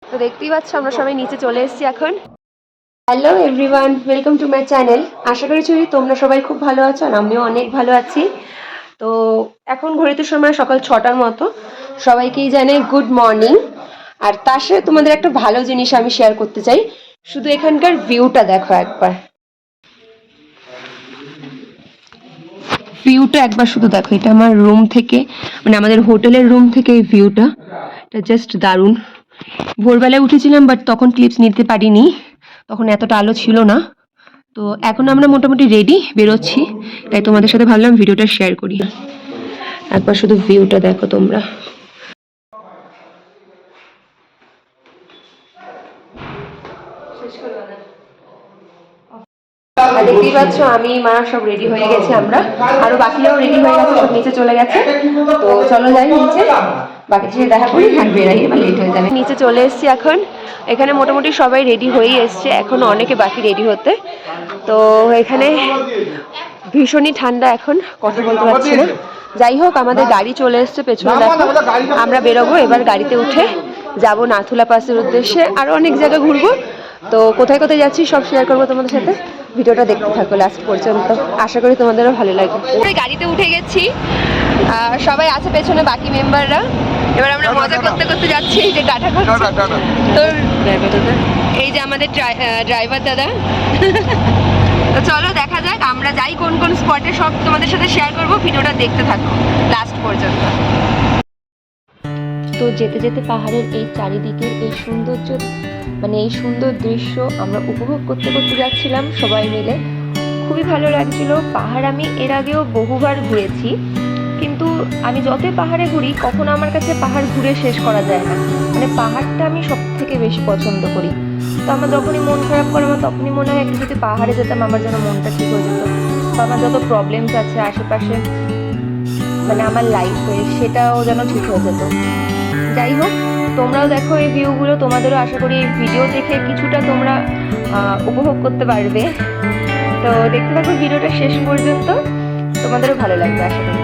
তো দেখতেই পাচ্ছ আমরা সবাই নিচে চলে এসেছি এখন। Hello everyone, welcome to my channel. আশা করছি তোমরা সবাই খুব ভালো আছো আর আমিও অনেক ভালো আছি। তো এখন ঘড়িতে সময় সকাল 6টার মতো। সবাইকেই জানাই গুড মর্নিং। আর তার সাথে তোমাদের একটা ভালো জিনিস আমি শেয়ার করতে চাই। শুধু এখানকার ভিউটা দেখো একবার, ভিউটা একবার শুধু দেখো। এটা আমার রুম থেকে, মানে আমাদের হোটেলের রুম থেকে এই ভিউটা, এটা জাস্ট দারুণ। ভোরবেলায় উঠেছিলাম বাট তখন ক্লিপস নিতে পারিনি, তখন এতটা আলো ছিল না। তো এখন আমরা মোটামুটি রেডি, বেরোচ্ছি, তাই তোমাদের সাথে ভাবলাম ভিডিওটা শেয়ার করি। একবার শুধু ভিউটা দেখো তোমরা। দেখতেই পাচ্ছ আমি মা সব রেডি হয়ে গেছি, আমরা আরো বাকিরাও রেডি হয়ে গেছে, সব নিচে চলে গেছে। তো চলো যাই নিচে, বাকি সাথে দেখা করি, আর বেরাই, এবার লেট হয়ে যাবে। নিচে চলে এসেছি এখন। এখানে মোটামুটি সবাই রেডি হয়েই এসছে, এখনো অনেকে বাকি রেডি হতে। তো এখানে ভীষণই ঠান্ডা, এখন কথা বলতে পারছি না। যাই হোক, আমাদের গাড়ি চলে এসছে পেছনে দেখো। আমরা বেরোবো এবার, গাড়িতে উঠে যাব নাথুলা পাসের উদ্দেশ্যে, আরো অনেক জায়গা ঘুরবো। তো কোথায় কোথায় যাচ্ছি সব শেয়ার করবো তোমাদের সাথে, ভিডিওটা দেখতে থাকো লাস্ট পর্যন্ত, আশা করি তোমাদেরও ভালো লাগবে। গাড়িতে উঠে গেছি, সবাই আছে পেছনে বাকি মেম্বাররা। এবার আমরা মজা করতে করতে যাচ্ছি, যে টাটা তো এই যে আমাদের ড্রাইভার দাদা। তো চলো দেখা যাক আমরা যাই কোন কোন স্পটে, সব তোমাদের সাথে শেয়ার করবো, ভিডিওটা দেখতে থাকো লাস্ট পর্যন্ত। তো যেতে যেতে পাহাড়ের এই চারিদিকের এই সৌন্দর্য, মানে এই সুন্দর দৃশ্য আমরা উপভোগ করতে করতে যাচ্ছিলাম সবাই মিলে। খুবই ভালো লাগছিল। পাহাড় আমি এর আগেও বহুবার ঘুরেছি, কিন্তু আমি যতই পাহাড়ে ঘুরি কখনো আমার কাছে পাহাড় ঘুরে শেষ করা যায় না। মানে পাহাড়টা আমি সব থেকে বেশি পছন্দ করি। তো আমার যখনই মন খারাপ করে, আমার তখনই মনে হয় একটু যদি পাহাড়ে যেতাম, আমার যেন মনটা ঠিক হয়ে যেত। বা আমার যত প্রবলেমস আছে আশেপাশে, মানে আমার লাইফে, সেটাও যেন ঠিক হয়ে যেত। যাই হোক, তোমরাও দেখো এই ভিউগুলো, তোমাদেরও আশা করি এই ভিডিও দেখে কিছুটা তোমরা উপভোগ করতে পারবে। তো দেখতে থাকো ভিডিওটা শেষ পর্যন্ত, তোমাদেরও ভালো লাগবে আশা করি।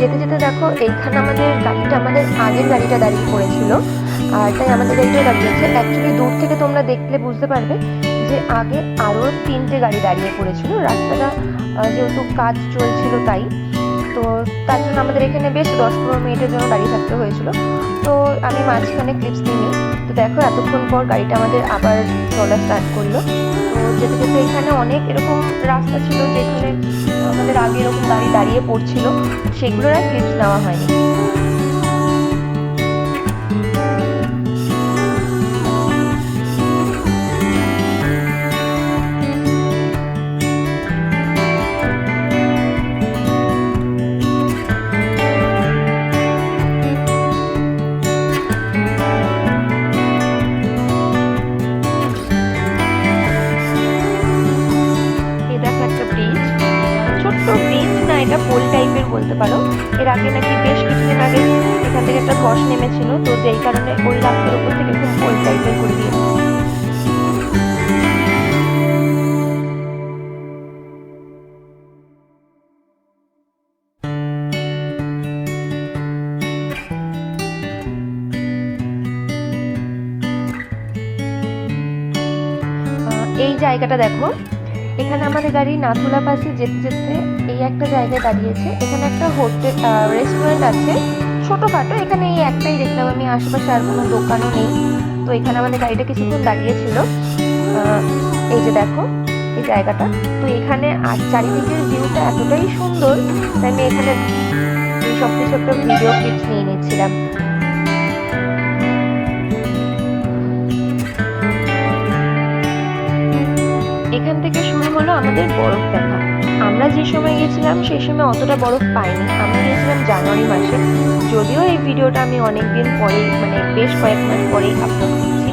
যেতে যেতে দেখো এইখানে আমাদের গাড়িটা, আমাদের আগের গাড়িটা দাঁড়িয়ে পড়েছিল, আর তাই আমাদের গাড়িটাও দাঁড়িয়েছে। অ্যাকচুয়ালি দূর থেকে তোমরা দেখলে বুঝতে পারবে যে আগে আরও 3টে গাড়ি দাঁড়িয়ে পড়েছিল, রাস্তাটা যেহেতু কাজ চলছিল তাই। তো তার জন্য আমাদের এখানে বেশ 10-15 মিনিটের জন্য দাঁড়িয়ে থাকতে হয়েছিল। তো আমি মাঝখানে ক্লিপস নিই। তো দেখো এতক্ষণ পর গাড়িটা আমাদের আবার চলা স্টার্ট করলো। তো যেতে যেতে এখানে অনেক এরকম রাস্তা ছিল যেখানে আমাদের আগে এরকম গাড়ি দাঁড়িয়ে পড়ছিল, সেগুলোর আর ক্লিপস নেওয়া হয়নি। এটা পোল টাইপের বলতে পারো। এর আগে নাকি বেশ কিছুদিন আগে এখান থেকে একটা ধস নেমেছিল, তো যেই কারণে ওই রাস্তার উপর থেকে খুব পোল টাইপের করে দিয়েছে। এই জায়গাটা দেখো, এখানে আমাদের গাড়ি নাথুলা পাসে যেতে যেতে এই একটা জায়গায় দাঁড়িয়েছে। এখানে একটা হোটেল রেস্টুরেন্ট আছে ছোটোখাটো, এখানে এই একটাই দেখলাম আমি, আশেপাশে আর কোনো দোকানও নেই। তো এখানে আমাদের গাড়িটা কিছুক্ষণ দাঁড়িয়েছিল। এই যে দেখো এই জায়গাটা, তো এখানে আর চারিদিকের ভিউটা এতটাই সুন্দর, তাই আমি এখানে সব কিছু একটা ভিডিও ক্লিপস নিয়ে নিচ্ছিলাম। এখান থেকে শুরু হলো আমাদের বরফ দেখা। আমরা যে সময় গেছিলাম সেই সময় অতটা বরফ পাইনি, আমরা গেছিলাম জানুয়ারি মাসে। যদিও এই ভিডিওটা আমি অনেক দিন পরেই, মানে বেশ কয়েক মাস পরেই আপলোড করছি।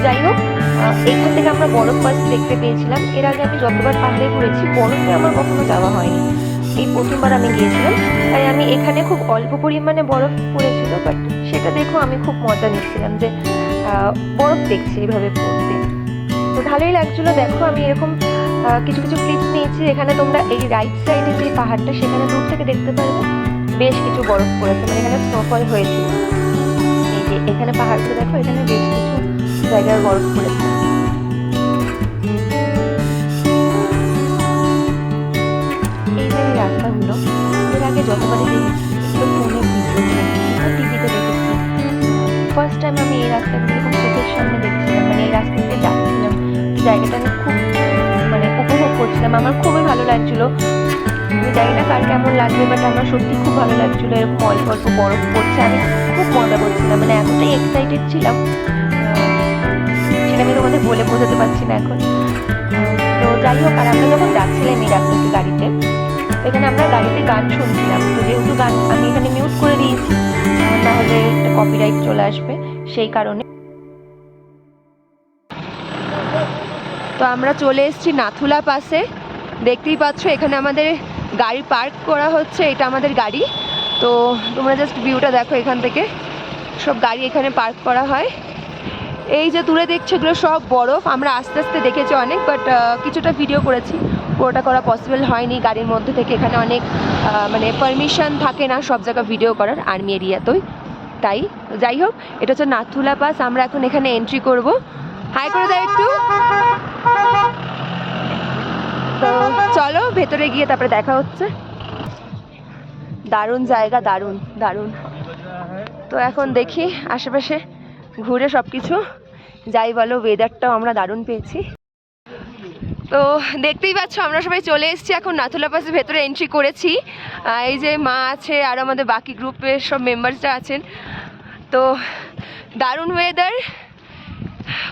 যাই হোক, এইখান থেকে আমরা বরফ ফার্স্ট দেখতে পেয়েছিলাম। এর আগে আমি যতবার পাহাড়ে ঘুরেছি বরফে আমার কখনো যাওয়া হয়নি। এই প্রথমবার আমি গিয়েছিলাম, তাই আমি এখানে খুব অল্প পরিমাণে বরফ পড়েছিল, বাট সেটা দেখো আমি খুব মজা নিচ্ছিলাম যে বরফ দেখছি এইভাবে পড়তে। তো ভালোই লাগছিলো। দেখো আমি এরকম কিছু কিছু ক্লিপস নিয়েছি। এখানে তোমরা এই রাইট সাইডে যে পাহাড়টা সেখানে দূর থেকে দেখতে পারবে বেশ কিছু বরফ পড়েছে, মানে এখানে স্নোফল হয়েছিল। এই যে এখানে পাহাড়গুলো দেখো, এখানে বেশ কিছু জায়গায় বরফ পড়েছে। এই যে এই রাস্তাগুলো এর আগে যতবারই দেখেছি, ফোনে টিভিতে দেখেছি, ফার্স্ট টাইম আমি এই রাস্তাগুলো এরকম চোখের সামনে দেখছিলাম, মানে এই রাস্তা দিয়ে যাচ্ছিলাম, জায়গাটা আমি খুব মানে উপভোগ করছিলাম, আমার খুবই ভালো লাগছিলো। আমি জানি না কার কেমন লাগবে, বাট আমার সত্যি খুব ভালো লাগছিলো। এরকম অল্প অল্প বরফ পড়ছে, আমি খুব মজা করছিলাম, মানে এতটাই এক্সাইটেড ছিলাম সেটা আমি তোমাদের বলে বোঝাতে পারছি না এখন। তো যাই হোক, আর আমরা যখন যাচ্ছিলাম এই রাস্তাতে গাড়িতে, এখানে আমরা গাড়িতে গান শুনছিলাম। তো যেহেতু গান আমি এখানে মিউট করে দিয়েছি, না হলে একটা কপিরাইট চলে আসবে, সেই কারণে। তো আমরা চলে এসেছি নাথুলা পাসে। দেখতেই পাচ্ছ এখানে আমাদের গাড়ি পার্ক করা হচ্ছে, এটা আমাদের গাড়ি। তো তোমরা জাস্ট ভিউটা দেখো, এখান থেকে সব গাড়ি এখানে পার্ক করা হয়। এই যে দূরে দেখছো এগুলো সব বরফ। আমরা আস্তে আস্তে দেখেছি অনেক, বাট কিছুটা ভিডিও করেছি, পুরোটা করা পসিবল হয়নি গাড়ির মধ্যে থেকে। এখানে অনেক মানে পারমিশন থাকে না সব জায়গা ভিডিও করার, আর্মি এরিয়াতেই। তাই যাই হোক, এটা হচ্ছে নাথুলা পাস। আমরা এখন এখানে এন্ট্রি করব। হাই করে দাও একটু। তো চলো ভেতরে গিয়ে তারপরে দেখা হচ্ছে। দারুণ জায়গা, দারুণ দারুণ। তো এখন দেখি আশেপাশে ঘুরে সব কিছু, যাই বলো ওয়েদারটাও আমরা দারুণ পেয়েছি। তো দেখতেই পাচ্ছ আমরা সবাই চলে এসেছি এখন নাথুলা পাসের ভেতরে এন্ট্রি করেছি। এই যে মা আছে আর আমাদের বাকি গ্রুপের সব মেম্বার্সরা আছেন। তো দারুণ ওয়েদার,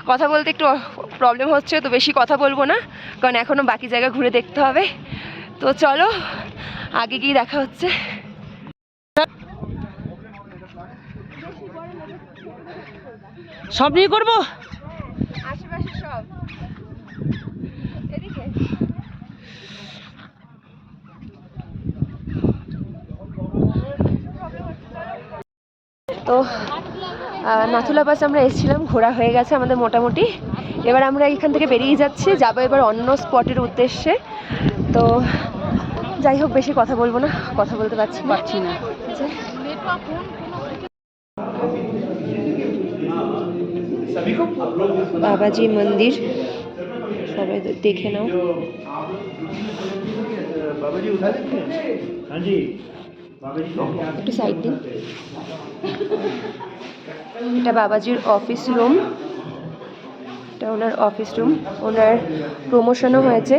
কথা বলতে একটু প্রবলেম হচ্ছে, তো বেশি কথা বলবো না, কারণ এখনও বাকি জায়গা ঘুরে দেখতে হবে। তো চলো আগে গিয়ে দেখা হচ্ছে। সব নিয়ে করবো, আশেপাশে সব এদিকে। তো নাথুলা পাস আমরা এসেছিলাম, ঘোরা হয়ে গেছে আমাদের মোটামুটি। এবার আমরা এখান থেকে বেরিয়ে যাচ্ছি, যাবো এবার অন্য স্পটের উদ্দেশ্যে। তো যাই হোক, বেশি কথা বলবো না, কথা বলতে পারছি না। বাবাজি মন্দির সবাই দেখে নাও। একটু সাইড দিন। এটা বাবাজির অফিস রুম, এটা ওনার অফিস রুম। ওনার প্রমোশনও হয়েছে,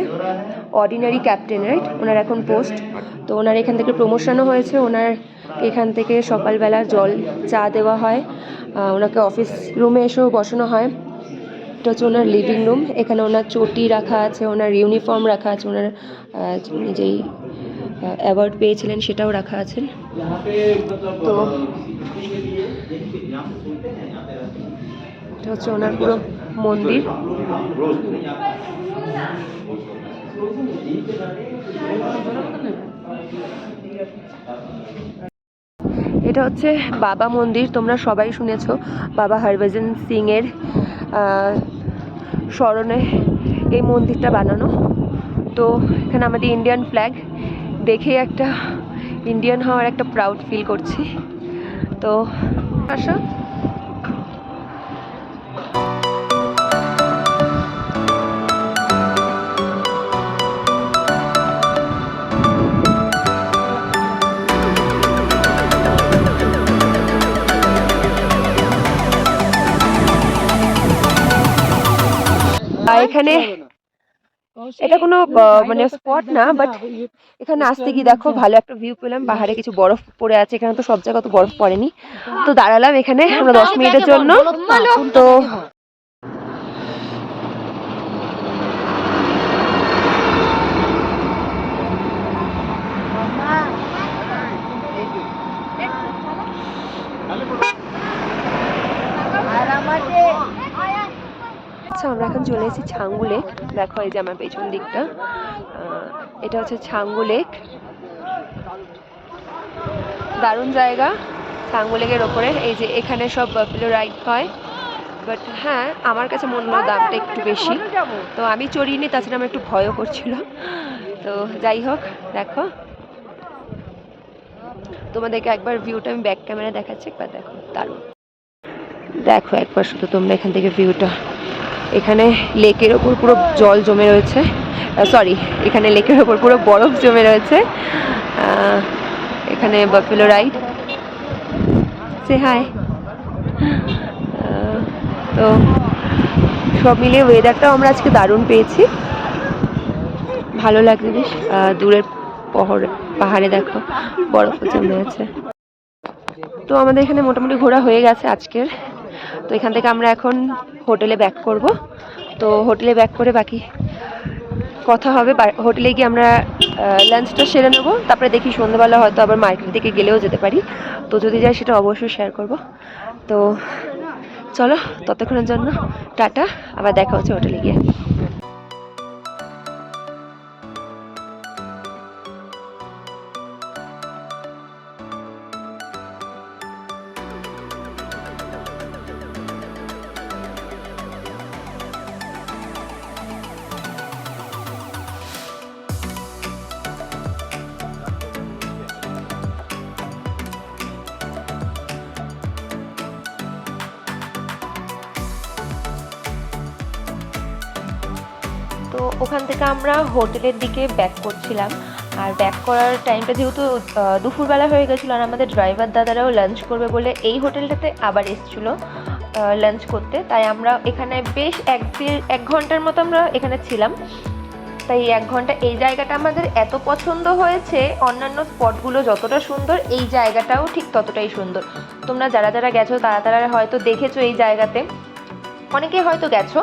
অর্ডিনারি ক্যাপ্টেন, রাইট? ওনার এখন পোস্ট। তো ওনার এখান থেকে প্রমোশনও হয়েছে। ওনার এখান থেকে সকালবেলা জল চা দেওয়া হয়, ওনাকে অফিস রুমে এসেও বসানো হয়। এটা হচ্ছে ওনার লিভিং রুম। এখানে ওনার চটি রাখা আছে, ওনার ইউনিফর্ম রাখা আছে, ওনার যেই অ্যাওয়ার্ড পেয়েছিলেন সেটাও রাখা আছে। তো এটা হচ্ছে ওনার পুরো মন্দির। এটা হচ্ছে বাবা মন্দির, তোমরা সবাই শুনেছ বাবা হরভজন সিং এর স্মরণে এই মন্দিরটা বানানো। তো এখানে আমাদের ইন্ডিয়ান ফ্ল্যাগ দেখে একটা ইন্ডিয়ান হওয়ার একটা প্রাউড ফিল করছি। তো আসো। এখানে এটা কোনো মানে স্পট না, বাট এখানে আসতে গিয়ে দেখো ভালো একটা ভিউ পেলাম। পাহাড়ে কিছু বরফ পড়ে আছে, এখানে তো সব জায়গায় তো বরফ পড়েনি। তো দাঁড়ালাম এখানে আমরা 10 মিনিটের জন্য। তো আচ্ছা, আমরা এখন চলে এসেছি ছাঙ্গু লেক। দেখো এই যে আমার পেছন দিকটা, এটা হচ্ছে ছাঙ্গু লেক। দারুণ জায়গা সাঙ্গু লেকের ওপরে। এই যে এখানে সব বাফেলো রাইড হয়, বাট হ্যাঁ আমার কাছে মনে হলো দামটা একটু বেশি, তো আমি চড়িনি, তাছাড়া আমার একটু ভয়ও করছিল। তো যাই হোক, দেখো তোমাদেরকে একবার ভিউটা আমি ব্যাক ক্যামেরা দেখাচ্ছি, একবার দেখো দারুণ। দেখো একবার শুধু তোমরা এখান থেকে ভিউটা, এখানে লেকের ওপর পুরো জল জমে রয়েছে, সরি এখানে লেকের ওপর পুরো বরফ জমে রয়েছে। এখানে বাফেলো রাইড, সে হাই। তো সব মিলিয়ে ওয়েদারটাও আমরা আজকে দারুণ পেয়েছি, ভালো লাগছে বেশ। দূরের পাহাড়ে দেখো বরফও জমে আছে। তো আমাদের এখানে মোটামুটি ঘোরা হয়ে গেছে আজকের। তো এখান থেকে আমরা এখন হোটেলে ব্যাক করব। তো হোটেলে ব্যাক করে বাকি কথা হবে। হোটেলে গিয়ে আমরা লাঞ্চটা সেরে নেবো, তারপরে দেখি সন্ধ্যাবেলা হয়তো আবার মার্কেটের দিকে গেলেও যেতে পারি। তো যদি যাই সেটা অবশ্যই শেয়ার করব। তো চলো ততক্ষণের জন্য টাটা, আবার দেখা হচ্ছে হোটেলে গিয়ে। তো ওখান থেকে আমরা হোটেলের দিকে ব্যাক করছিলাম, আর ব্যাক করার টাইমটা যেহেতু দুপুরবেলা হয়ে গেছিলো, আর আমাদের ড্রাইভার দাদারাও লাঞ্চ করবে বলে এই হোটেলটাতে আবার এসেছিলো লাঞ্চ করতে, তাই আমরা এখানে বেশ এক ঘন্টার মতো আমরা এখানে ছিলাম। তাই 1 ঘন্টা এই জায়গাটা আমাদের এত পছন্দ হয়েছে, অন্যান্য স্পটগুলো যতটা সুন্দর এই জায়গাটাও ঠিক ততটাই সুন্দর। তোমরা যারা যারা গেছো তারা হয়তো দেখেছো এই জায়গাতে, অনেকেই হয়তো গেছো,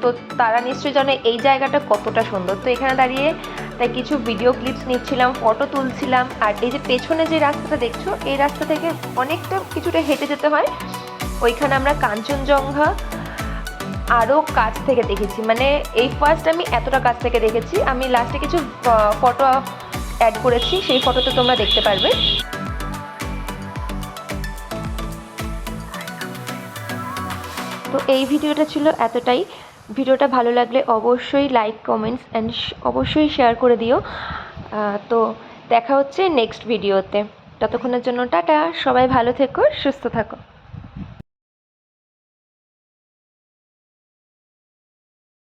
তো তারা নিশ্চয়ই জানে এই জায়গাটা কতটা সুন্দর। তো এখানে দাঁড়িয়ে তাই কিছু ভিডিও ক্লিপস নিচ্ছিলাম, ফটো তুলছিলাম। আর এই যে পেছনে যে রাস্তাটা দেখছো, এই রাস্তা থেকে অনেকটা কিছুটা হেঁটে যেতে হয়, ওইখানে আমরা কাঞ্চনজঙ্ঘা আরও কাছ থেকে দেখেছি। মানে এই ফার্স্ট আমি এতটা কাছ থেকে দেখেছি। আমি লাস্টে কিছু ফটো অ্যাড করেছি, সেই ফটোতে তোমরা দেখতে পারবে। তো এই ভিডিওটা ছিল এতটাই। ভিডিওটা ভালো লাগলে অবশ্যই লাইক, কমেন্টস অ্যান্ড অবশ্যই শেয়ার করে দিও। তো দেখা হচ্ছে নেক্সট ভিডিওতে। ততক্ষণের জন্য টাটা, সবাই ভালো থেকো, সুস্থ থাকো।